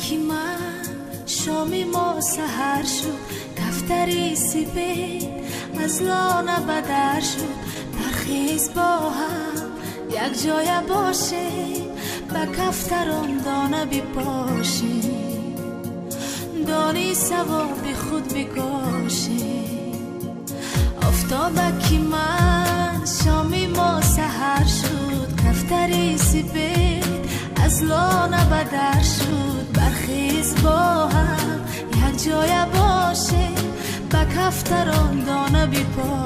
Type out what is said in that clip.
بکی من شامی ما سحر شد کفتری سیبید از لانه بدر شد برخیز با هم یک جای باشیم به کفتران دانه بپاشیم دانی ثواب خود بکاشیم آفتابکی من شامی ما سحر شد کفتری سیبید از لانه بدر شد برخیز با هم یک جای باشه به کفتران دانه بپاشیم